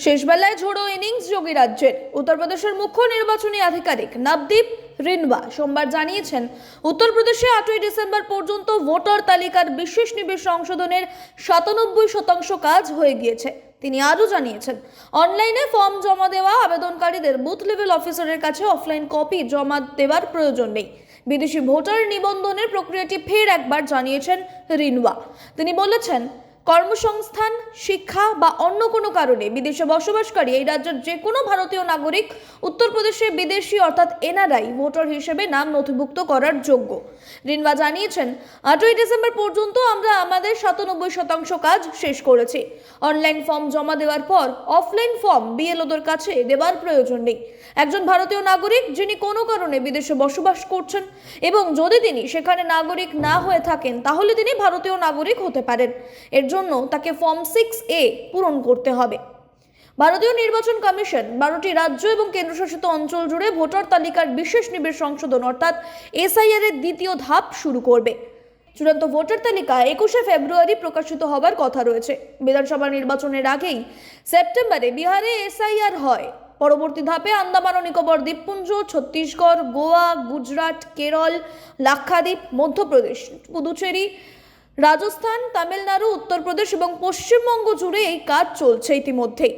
শেষবেলায় ঝোড়ো ইনিংস যোগী রাজ্যের। উত্তরপ্রদেশের মুখ্য নির্বাচনী আধিকারিক নবদীপ রিনবা সোমবার জানিয়েছেন, উত্তরপ্রদেশে 8ই ডিসেম্বর পর্যন্ত ভোটার তালিকার বিশেষ নিবিড় সংশোধনের 97% কাজ হয়ে গিয়েছে। তিনি আরও জানিয়েছেন, অনলাইনে ফর্ম জমা দেওয়া আবেদনকারীদের বুথ লেভেল অফিসারের কাছে অফলাইন কপি জমা দেওয়ার প্রয়োজন নেই। বিদেশি ভোটার নিবন্ধনের প্রক্রিয়াটি ফের একবার জানিয়েছেন রিনবা। তিনি বলেছেন, কর্মসংস্থান, শিক্ষা বা অন্য কোনো কারণে বিদেশে বসবাসকারী এই রাজ্যের যে কোনো ভারতীয় নাগরিক উত্তরপ্রদেশে বিদেশি অর্থাৎ এনআরআই ভোটার হিসেবে নাম নথিভুক্ত করার যোগ্য। রিনবা জানিয়েছেন, 8ই ডিসেম্বর পর্যন্ত আমরা আমাদের 97% কাজ শেষ করেছি। অনলাইন ফর্ম জমা দেওয়ার পর অফলাইন ফর্ম বিএলওদের কাছে দেওয়ার প্রয়োজন নেই। একজন ভারতীয় নাগরিক যিনি কোনো কারণে বিদেশে বসবাস করছেন এবং যদি তিনি সেখানে নাগরিক না হয়ে থাকেন তাহলে তিনি ভারতীয় নাগরিক হতে পারেন। এর জন্য তাকে ফর্ম 6A পূরণ করতে হবে। ভারতীয় নির্বাচন কমিশন 12টি রাজ্য এবং কেন্দ্রশাসিত অঞ্চল জুড়ে ভোটার তালিকার বিশেষ নিবিড় সংশোধন অর্থাৎ এসআইআর এর দ্বিতীয় ধাপ শুরু করবে। চূড়ান্ত ভোটার তালিকা 21শে ফেব্রুয়ারি প্রকাশিত হবার কথা রয়েছে। বিধানসভা নির্বাচনের আগেই সেপ্টেম্বরে বিহারে এসআইআর হয়। পরবর্তী ধাপে আন্দামান ও নিকোবর দ্বীপপুঞ্জ, ছত্তিশগড়, গোয়া, গুজরাট, কেরল, লাক্ষাদ্বীপ, মধ্যপ্রদেশ, পুদুচেরি, রাজস্থান, তামিলনাড়ু, উত্তরপ্রদেশ এবং পশ্চিমবঙ্গ জুড়ে এই কাজ চলছে ইতিমধ্যেই।